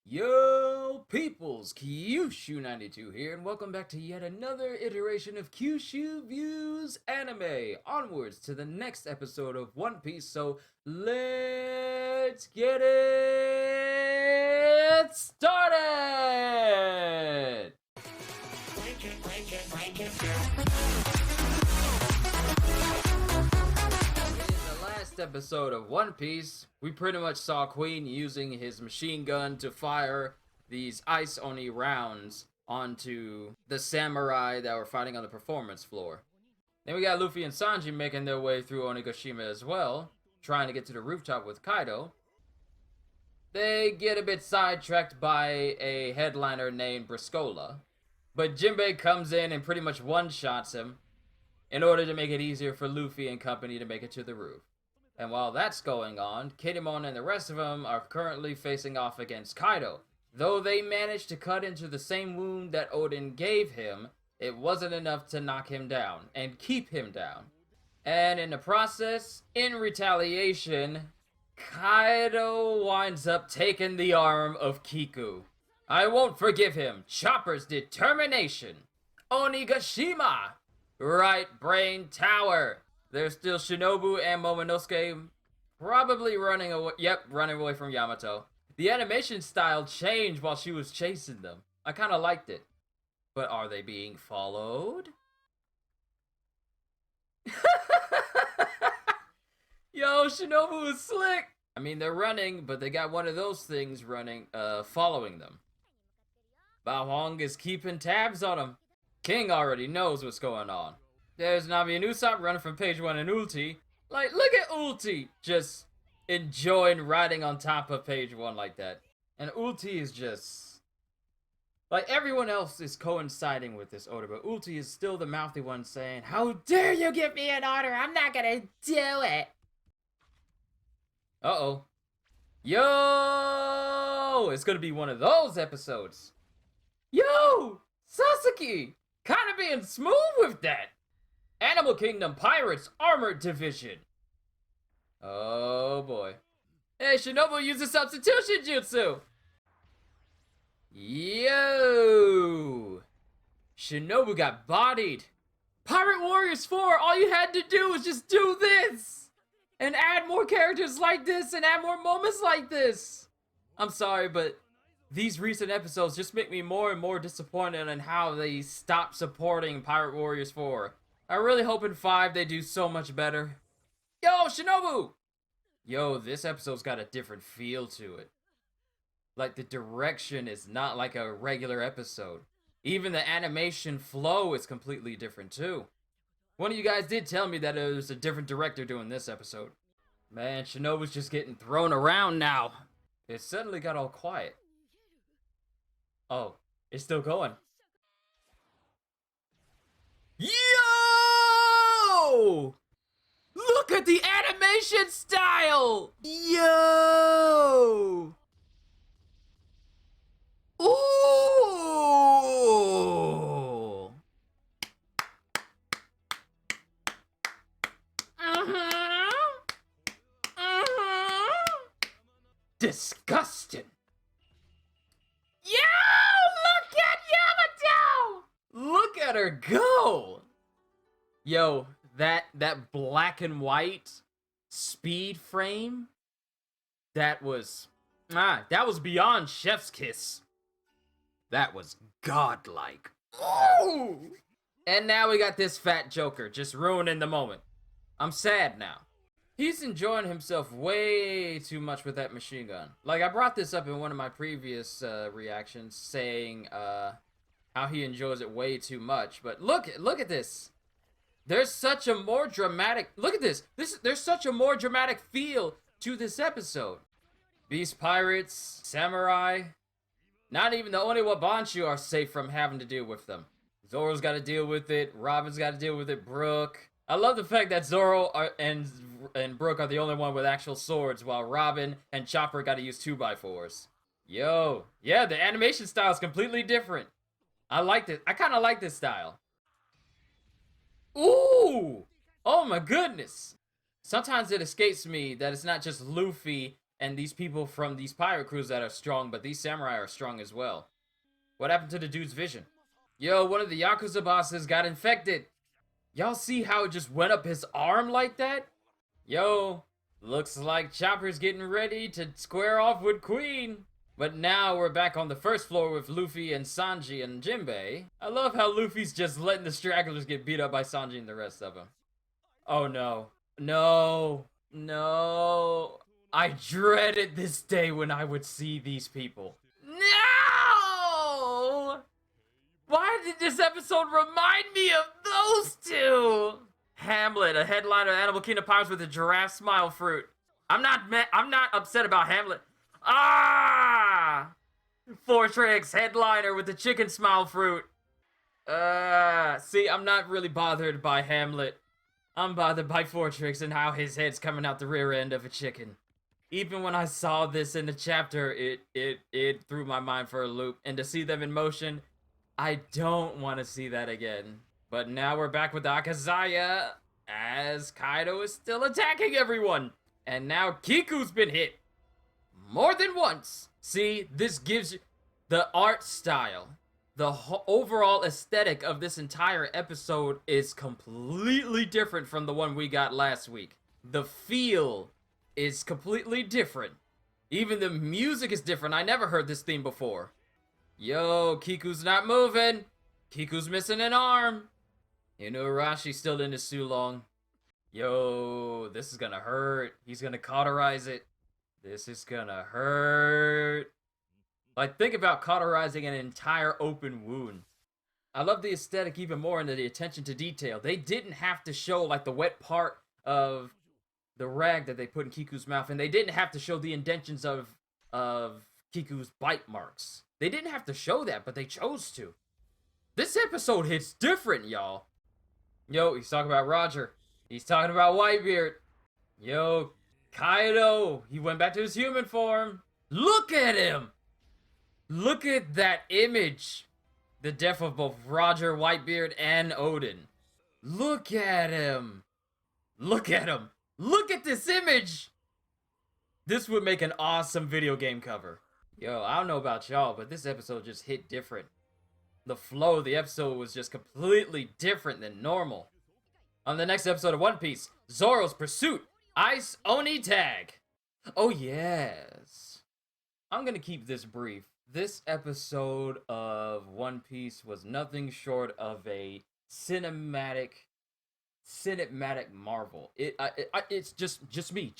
Yo, peoples, Qushu92 here, and welcome back to yet another iteration of Qushu Views Anime. Onwards to the next episode of One Piece, so let's get it started! Episode of One Piece, we pretty much saw Queen using his machine gun to fire these ice oni rounds onto the samurai that were fighting on the performance floor. Then we got Luffy and Sanji making their way through Onigashima as well, trying to get to the rooftop with Kaido. They get a bit sidetracked by a headliner named Briscola, but Jinbei comes in and pretty much one-shots him in order to make it easier for Luffy and company to make it to the roof. And while that's going on, Kinemon and the rest of them are currently facing off against Kaido. Though they managed to cut into the same wound that Oden gave him, it wasn't enough to knock him down and keep him down. And in the process, in retaliation, Kaido winds up taking the arm of Kiku. I won't forgive him. Chopper's determination. Onigashima. Right brain tower. There's still Shinobu and Momonosuke probably running away. Yep, running away from Yamato. The animation style changed while she was chasing them. I kind of liked it. But are they being followed? Yo, Shinobu is slick! I mean, they're running, but they got one of those things running, following them. Bao Hong is keeping tabs on them. King already knows what's going on. There's Nami and Usopp running from page 1 and Ulti. Like, look at Ulti just enjoying riding on top of page 1 like that. And Ulti is just... like, everyone else is coinciding with this order, but Ulti is still the mouthy one saying, "How dare you give me an order? I'm not gonna do it!" Uh-oh. Yo! It's gonna be one of those episodes. Yo! Sasaki! Kinda being smooth with that! Animal Kingdom Pirates Armored Division. Oh boy. Hey, Shinobu uses substitution jutsu. Yo. Shinobu got bodied. Pirate Warriors 4, all you had to do was just do this. And add more characters like this and add more moments like this. I'm sorry, but these recent episodes just make me more and more disappointed in how they stop supporting Pirate Warriors 4. I really hope in 5 they do so much better. Yo, Shinobu! Yo, this episode's got a different feel to it. Like, the direction is not like a regular episode. Even the animation flow is completely different, too. One of you guys did tell me that it was a different director doing this episode. Man, Shinobu's just getting thrown around now. It suddenly got all quiet. Oh, it's still going. Yo! Look at the animation style! Yo! Ooh! Disgusting! Yo! Look at Yamato! Look at her go! Yo, that black and white speed frame, that was beyond chef's kiss. That was godlike. Ooh! And now we got this fat Joker just ruining the moment. I'm sad now. He's enjoying himself way too much with that machine gun. Like, I brought this up in one of my previous reactions, saying how he enjoys it way too much. But look at this. There's such a more dramatic... look at this. There's such a more dramatic feel to this episode. Beast pirates, samurai. Not even the Oniwa Banshu are safe from having to deal with them. Zoro's got to deal with it. Robin's got to deal with it. Brook. I love the fact that Zoro and Brook are the only one with actual swords, while Robin and Chopper got to use 2x4s. Yo. Yeah, the animation style is completely different. I like it. I kind of like this style. Ooh! Oh my goodness! Sometimes it escapes me that it's not just Luffy and these people from these pirate crews that are strong, but these samurai are strong as well. What happened to the dude's vision? Yo, one of the Yakuza bosses got infected. Y'all see how it just went up his arm like that? Yo, looks like Chopper's getting ready to square off with Queen. But now we're back on the first floor with Luffy and Sanji and Jinbei. I love how Luffy's just letting the stragglers get beat up by Sanji and the rest of them. Oh no. No. No. I dreaded this day when I would see these people. No! Why did this episode remind me of those two? Hamlet, a headliner of Animal Kingdom Pirates with a giraffe smile fruit. I'm not upset about Hamlet. Ah! Fortrix, headliner with the chicken smile fruit. See, I'm not really bothered by Hamlet. I'm bothered by Fortrix and how his head's coming out the rear end of a chicken. Even when I saw this in the chapter, it threw my mind for a loop. And to see them in motion, I don't want to see that again. But now we're back with Akazaya, as Kaido is still attacking everyone. And now Kiku's been hit more than once. See, this gives you the art style. The overall aesthetic of this entire episode is completely different from the one we got last week. The feel is completely different. Even the music is different. I never heard this theme before. Yo, Kiku's not moving. Kiku's missing an arm. Inuarashi's still in his Sulong. Yo, this is gonna hurt. He's gonna cauterize it. This is gonna hurt. Like, think about cauterizing an entire open wound. I love the aesthetic even more into the attention to detail. They didn't have to show, like, the wet part of the rag that they put in Kiku's mouth, and they didn't have to show the indentions of Kiku's bite marks. They didn't have to show that, but they chose to. This episode hits different, y'all. Yo, he's talking about Roger. He's talking about Whitebeard. Yo, Kaido. He went back to his human form. Look at him. Look at that image. The death of both Roger, Whitebeard, and Odin. Look at him. Look at him. Look at this image. This would make an awesome video game cover. Yo, I don't know about y'all, but this episode just hit different. The flow of the episode was just completely different than normal. On the next episode of One Piece, Zoro's Pursuit, Ice Oni Tag. Oh yes. I'm gonna keep this brief. This episode of One Piece was nothing short of a cinematic marvel. It's just me.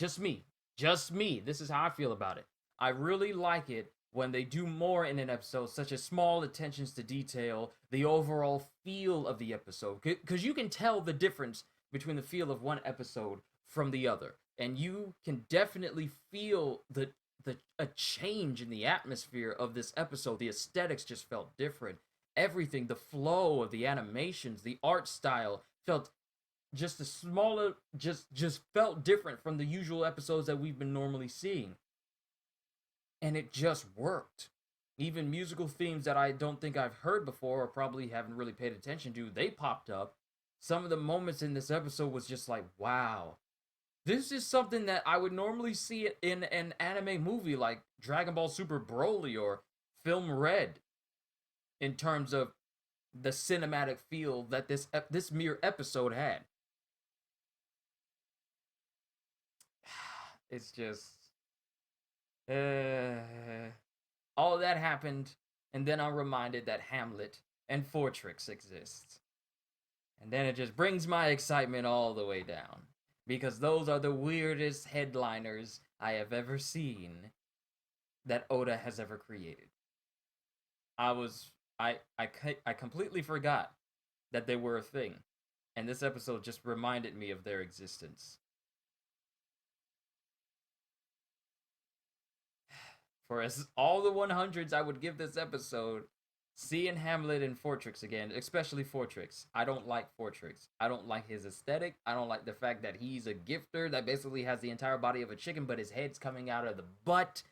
This is how I feel about it. I really like it when they do more in an episode, such as small attentions to detail, the overall feel of the episode, because you can tell the difference between the feel of one episode from the other, and you can definitely feel a change in the atmosphere of this episode. The aesthetics just felt different. Everything, the flow of the animations, the art style felt just a smaller, just felt different from the usual episodes that we've been normally seeing. And it just worked. Even musical themes that I don't think I've heard before or probably haven't really paid attention to, they popped up. Some of the moments in this episode was just like, wow. This is something that I would normally see in an anime movie like Dragon Ball Super Broly or Film Red, in terms of the cinematic feel that this mere episode had. It's just... all that happened, and then I'm reminded that Hamlet and Fortrix exist. And then it just brings my excitement all the way down. Because those are the weirdest headliners I have ever seen that Oda has ever created. I completely forgot that they were a thing. And this episode just reminded me of their existence. For as all the 100s I would give this episode, seeing Hamlet and Fortrix again, especially Fortrix. I don't like Fortrix. I don't like his aesthetic. I don't like the fact that he's a gifter that basically has the entire body of a chicken, but his head's coming out of the butt.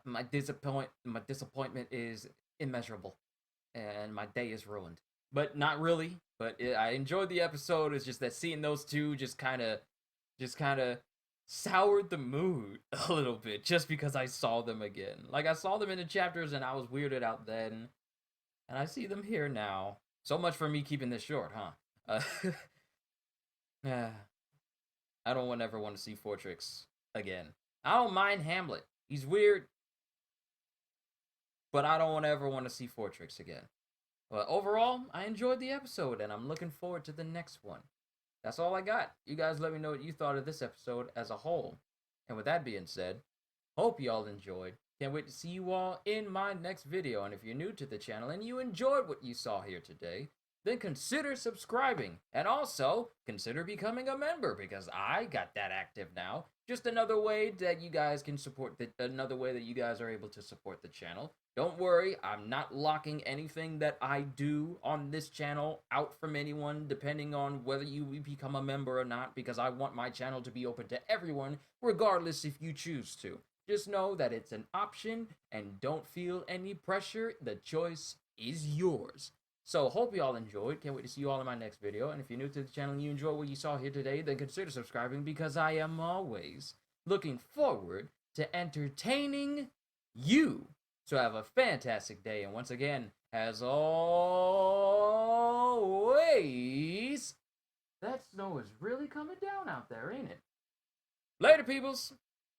My disappointment is immeasurable, and my day is ruined. But not really, But I enjoyed the episode. It's just that seeing those two just kind of soured the mood a little bit just because I saw them again. Like I saw them in the chapters and I was weirded out then, and I see them here now. So much for me keeping this short, huh? Uh, I don't ever want to see Fortrix again. I don't mind Hamlet. He's weird, but I don't ever want to see Fortrix again. But overall, I enjoyed the episode and I'm looking forward to the next one. That's all I got. You guys let me know what you thought of this episode as a whole. And with that being said, hope you all enjoyed. Can't wait to see you all in my next video. And if you're new to the channel and you enjoyed what you saw here today, then consider subscribing. And also, consider becoming a member because I got that active now. Just another way that you guys can support another way that you guys are able to support the channel. Don't worry, I'm not locking anything that I do on this channel out from anyone, depending on whether you become a member or not, because I want my channel to be open to everyone, regardless if you choose to. Just know that it's an option, and don't feel any pressure. The choice is yours. So, hope you all enjoyed. Can't wait to see you all in my next video. And if you're new to the channel and you enjoyed what you saw here today, then consider subscribing because I am always looking forward to entertaining you. So have a fantastic day, and once again, as always, that snow is really coming down out there, ain't it? Later, peoples!